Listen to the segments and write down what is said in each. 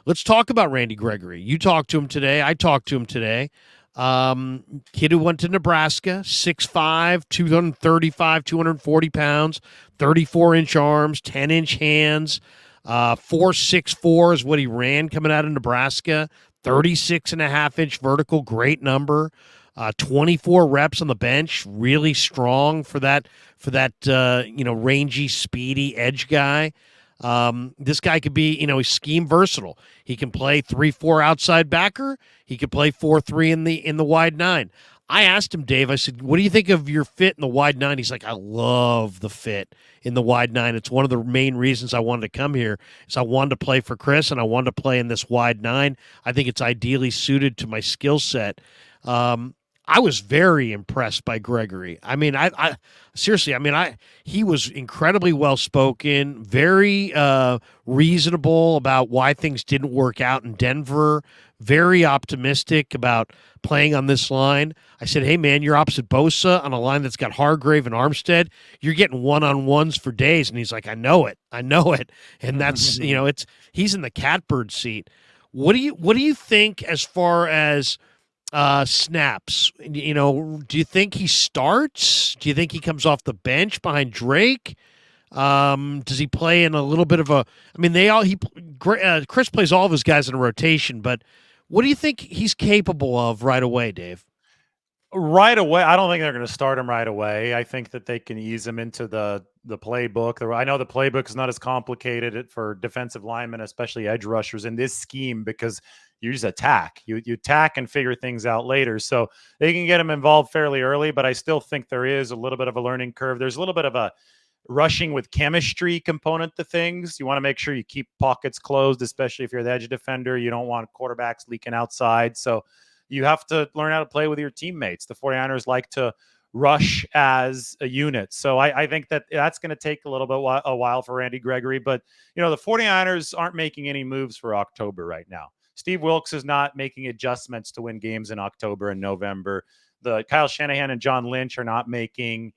let's talk about Randy Gregory. You talked to him today. I talked to him today. Kid who went to Nebraska, 6'5", 235, 240 pounds, 34-inch arms, 10-inch hands. 4.64 is what he ran coming out of Nebraska. 36.5-inch vertical, great number. 24 reps on the bench, really strong for that rangy, speedy edge guy. This guy could be, he's scheme versatile. He can play 3-4 outside backer. He could play 4-3 in the wide nine. I asked him, Dave, I said, what do you think of your fit in the wide nine? He's like, I love the fit in the wide nine. It's one of the main reasons I wanted to come here is I wanted to play for Chris and I wanted to play in this wide nine. I think it's ideally suited to my skill set. I was very impressed by Gregory. I mean, I seriously, I mean, he was incredibly well spoken, very reasonable about why things didn't work out in Denver. Very optimistic about playing on this line. I said, "Hey, man, you're opposite Bosa on a line that's got Hargrave and Armstead. You're getting one-on-ones for days." And he's like, "I know it, I know it." And that's he's in the catbird seat. What do you think as far as snaps? Do you think he starts? Do you think he comes off the bench behind Drake? Does he play in a little bit of a? I mean, Chris plays all of his guys in a rotation, but what do you think he's capable of right away, Dave? Right away, I don't think they're going to start him right away. I think that they can ease him into the playbook. I know the playbook is not as complicated for defensive linemen, especially edge rushers in this scheme, because you just attack. You attack and figure things out later. So they can get him involved fairly early, but I still think there is a little bit of a learning curve. There's a little bit of a rushing with chemistry component to things. You want to make sure you keep pockets closed, especially if you're the edge defender. You don't want quarterbacks leaking outside. So you have to learn how to play with your teammates. The 49ers like to rush as a unit. So I think that's going to take a little bit a while for Randy Gregory. But, the 49ers aren't making any moves for October right now. Steve Wilkes is not making adjustments to win games in October and November. The Kyle Shanahan and John Lynch are not making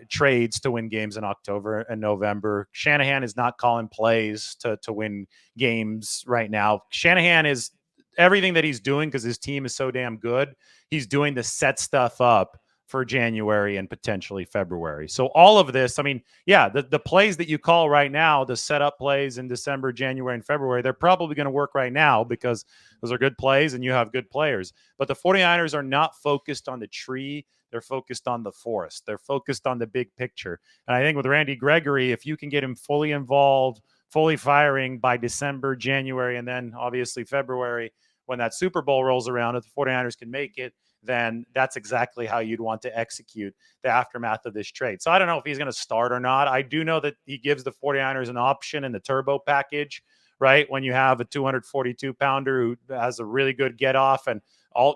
trades to win games in October and November. Shanahan is not calling plays to win games right now. Shanahan is everything that he's doing, because his team is so damn good, he's doing to set stuff up for January and potentially February. So all of this, I mean, yeah, the plays that you call right now, the setup plays in December, January, and February, they're probably going to work right now because those are good plays and you have good players. But the 49ers are not focused on the tree. They're focused on the forest. They're focused on the big picture. And I think with Randy Gregory, if you can get him fully involved, fully firing by December, January, and then obviously February, when that Super Bowl rolls around, if the 49ers can make it, then that's exactly how you'd want to execute the aftermath of this trade. So I don't know if he's going to start or not. I do know that he gives the 49ers an option in the turbo package, right? When you have a 242-pounder who has a really good get off and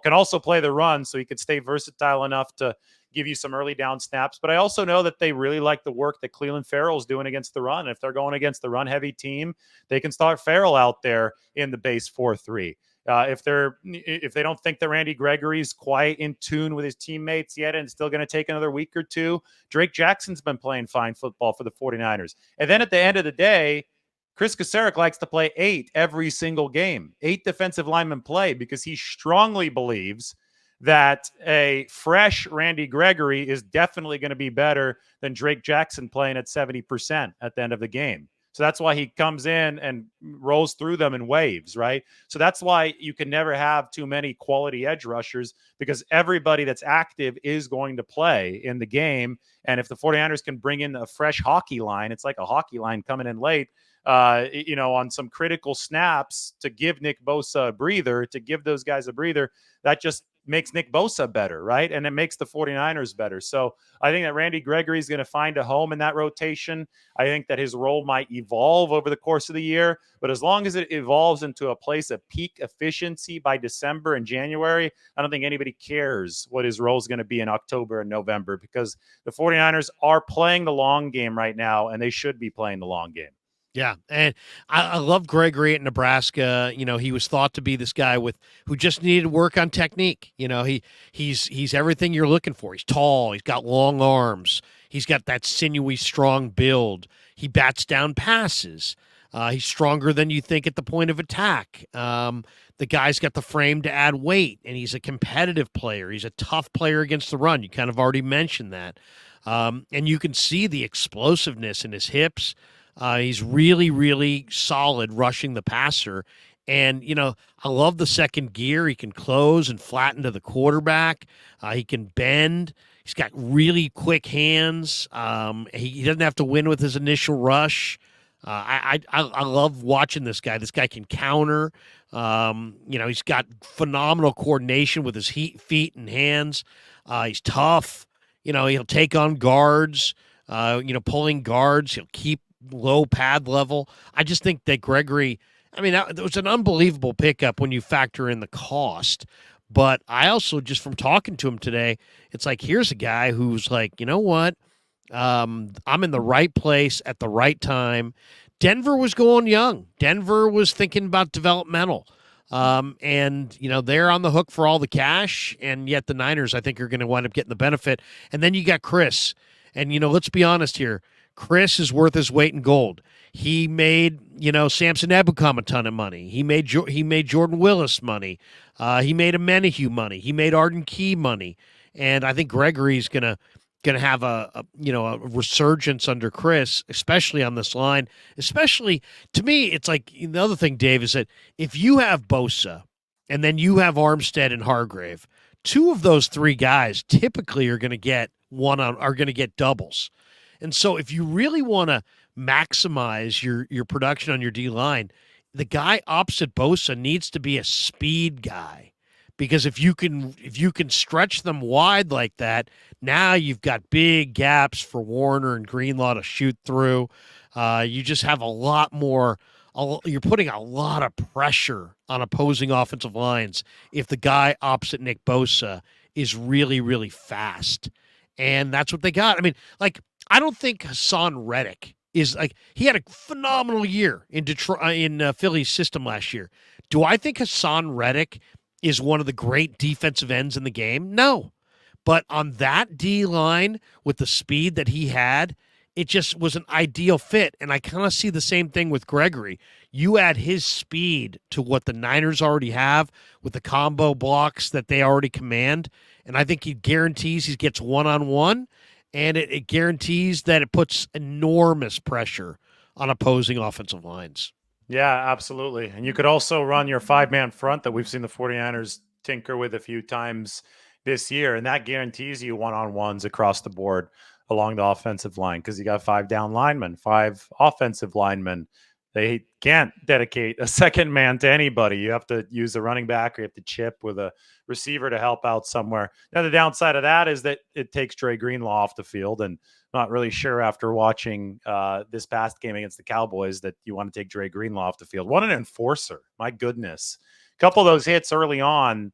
can also play the run, so he could stay versatile enough to give you some early down snaps. But I also know that they really like the work that Cleveland Farrell's doing against the run. If they're going against the run-heavy team, they can start Farrell out there in the base 4-3. If they don't think that Randy Gregory's quite in tune with his teammates yet and still going to take another week or two, Drake Jackson's been playing fine football for the 49ers. And then at the end of the day, Chris Kasarik likes to play 8 every single game. 8 defensive linemen play because he strongly believes that a fresh Randy Gregory is definitely going to be better than Drake Jackson playing at 70% at the end of the game. So that's why he comes in and rolls through them in waves, right? So that's why you can never have too many quality edge rushers, because everybody that's active is going to play in the game. And if the 49ers can bring in a fresh hockey line, it's like a hockey line coming in late, on some critical snaps to give Nick Bosa a breather, to give those guys a breather, that just makes Nick Bosa better, right? And it makes the 49ers better. So I think that Randy Gregory is going to find a home in that rotation. I think that his role might evolve over the course of the year, but as long as it evolves into a place of peak efficiency by December and January, I don't think anybody cares what his role is going to be in October and November, because the 49ers are playing the long game right now, and they should be playing the long game. Yeah, and I love Gregory at Nebraska. He was thought to be this guy who just needed to work on technique. He's everything you're looking for. He's tall. He's got long arms. He's got that sinewy, strong build. He bats down passes. He's stronger than you think at the point of attack. The guy's got the frame to add weight, and he's a competitive player. He's a tough player against the run. You kind of already mentioned that. And you can see the explosiveness in his hips. He's really, really solid rushing the passer. And, I love the second gear. He can close and flatten to the quarterback. He can bend. He's got really quick hands. He doesn't have to win with his initial rush. I love watching this guy. This guy can counter. He's got phenomenal coordination with his feet and hands. He's tough. He'll take on guards. Pulling guards. He'll keep low pad level. I just think that Gregory. I mean, that was an unbelievable pickup when you factor in the cost. But I also, just from talking to him today, it's like, here's a guy who's like, you know what? I'm in the right place at the right time. Denver was going young. Denver was thinking about developmental. And they're on the hook for all the cash, and yet the Niners, I think, are going to wind up getting the benefit. And then you got Chris, and let's be honest here. Chris is worth his weight in gold. He made Samson Ebukam a ton of money. He made Jordan Willis money. He made Amenahue money. He made Arden Key money. And I think Gregory's gonna have a resurgence under Chris, especially on this line. Especially, to me, it's like the other thing, Dave, is that if you have Bosa and then you have Armstead and Hargrave, two of those three guys typically are going to get doubles. And so if you really want to maximize your production on your D line, the guy opposite Bosa needs to be a speed guy. Because if you can stretch them wide like that, now you've got big gaps for Warner and Greenlaw to shoot through. You just have a lot more. You're putting a lot of pressure on opposing offensive lines if the guy opposite Nick Bosa is really, really fast. And that's what they got. I mean, like, I don't think Hassan Reddick is like, he had a phenomenal year in Detroit, in Philly's system last year. Do I think Hassan Reddick is one of the great defensive ends in the game? No. But on that D line with the speed that he had, it just was an ideal fit. And I kind of see the same thing with Gregory. You add his speed to what the Niners already have with the combo blocks that they already command. And I think he guarantees he gets one-on-one, and it guarantees that it puts enormous pressure on opposing offensive lines. Yeah, absolutely. And you could also run your 5-man front that we've seen the 49ers tinker with a few times this year. And that guarantees you one-on-ones across the board along the offensive line because you got 5 down linemen, 5 offensive linemen. They can't dedicate a second man to anybody. You have to use a running back or you have to chip with a receiver to help out somewhere. Now, the downside of that is that it takes Dre Greenlaw off the field. And not really sure after watching this past game against the Cowboys that you want to take Dre Greenlaw off the field. What an enforcer. My goodness. A couple of those hits early on.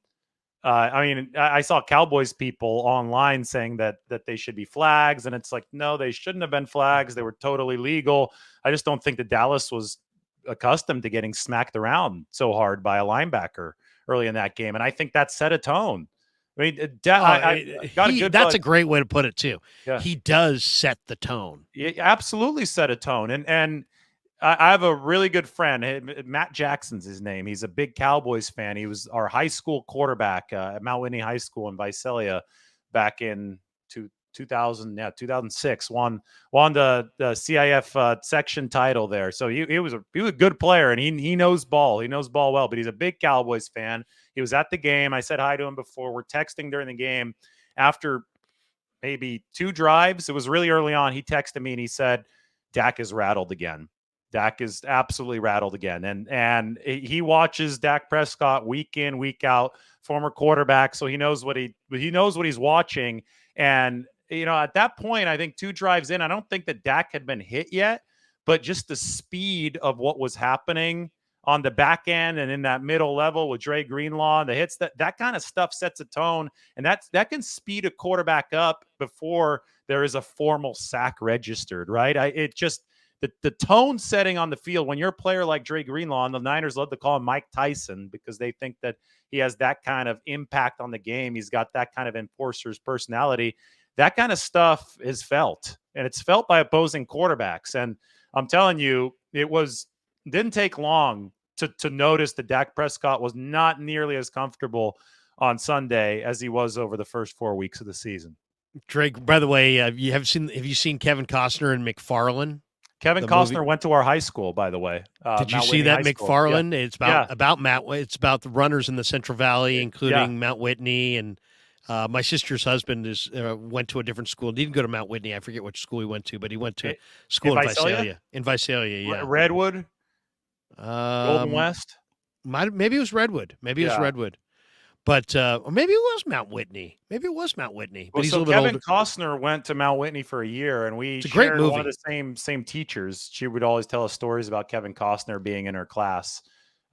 I saw Cowboys people online saying that they should be flags, and it's like, no, they shouldn't have been flags. They were totally legal. I just don't think that Dallas was accustomed to getting smacked around so hard by a linebacker early in that game, and I think that set a tone. I mean, I got a good. That's a great way to put it too. Yeah. He does set the tone. It absolutely set a tone, and I have a really good friend, Matt Jackson's his name. He's a big Cowboys fan. He was our high school quarterback at Mount Whitney High School in Visalia back in 2006. Won the CIF section title there. So he was a good player, and he knows ball. He knows ball well. But he's a big Cowboys fan. He was at the game. I said hi to him before. We're texting during the game. After maybe 2 drives, it was really early on. He texted me and he said, "Dak is rattled again." Dak is absolutely rattled again. And he watches Dak Prescott week in, week out, former quarterback. So he knows what he's watching. And, at that point, I think 2 drives in, I don't think that Dak had been hit yet, but just the speed of what was happening on the back end and in that middle level with Dre Greenlaw, the hits, that kind of stuff sets a tone. And that can speed a quarterback up before there is a formal sack registered, right? The tone setting on the field when you're a player like Dre Greenlaw, and the Niners love to call him Mike Tyson because they think that he has that kind of impact on the game. He's got that kind of enforcer's personality. That kind of stuff is felt, and it's felt by opposing quarterbacks. And I'm telling you, it was didn't take long to notice that Dak Prescott was not nearly as comfortable on Sunday as he was over the first 4 weeks of the season. Drake, by the way, have you seen Kevin Costner and McFarlane? Kevin The movie. Costner went to our high school, by the way, Did you Mount see Whitney that High School. Yeah, McFarlane? It's yeah, about Matt. It's about the runners in the Central Valley, yeah. including Mount Whitney. And my sister's husband is went to a different school. He didn't go to Mount Whitney. I forget which school he went to, but he went to In school in Visalia, Visalia. In Visalia, yeah. Redwood, Golden Um, West. maybe it was Redwood. Maybe it was Yeah. Redwood. But or maybe it was Mount Whitney. Maybe it was Mount Whitney. Well, But he's a so little bit Kevin older. Costner went to Mount Whitney for a year, and we It's a great shared one of movie. the same teachers. She would always tell us stories about Kevin Costner being in her class.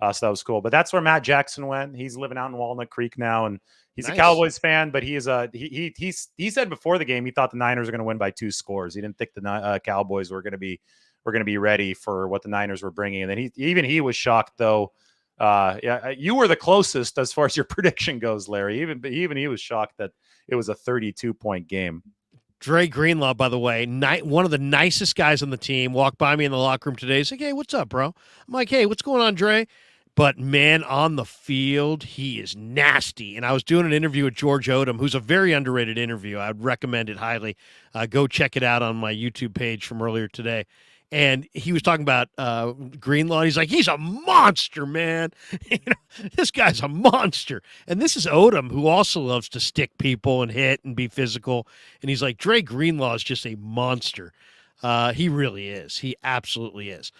So that was cool. But that's where Matt Jackson went. He's living out in Walnut Creek now, and he's a Nice. Cowboys fan. But he is a he said before the game he thought the Niners were going to win by 2 scores. He didn't think the Cowboys were going to be ready for what the Niners were bringing. And then he was shocked though. Yeah, you were the closest as far as your prediction goes, Larry. Even he was shocked that it was a 32-point game. Dre Greenlaw, by the way, one of the nicest guys on the team, walked by me in the locker room today. He's like, "Hey, what's up, bro?" I'm like, "Hey, what's going on, Dre?" But man, on the field, he is nasty. And I was doing an interview with George Odom, who's a very underrated interview. I'd recommend it highly. Go check it out on my YouTube page from earlier today. And he was talking about Greenlaw. He's like, he's a monster, man. This guy's a monster. And this is Odom, who also loves to stick people and hit and be physical. And he's like, Dre Greenlaw is just a monster. He really is. He absolutely is.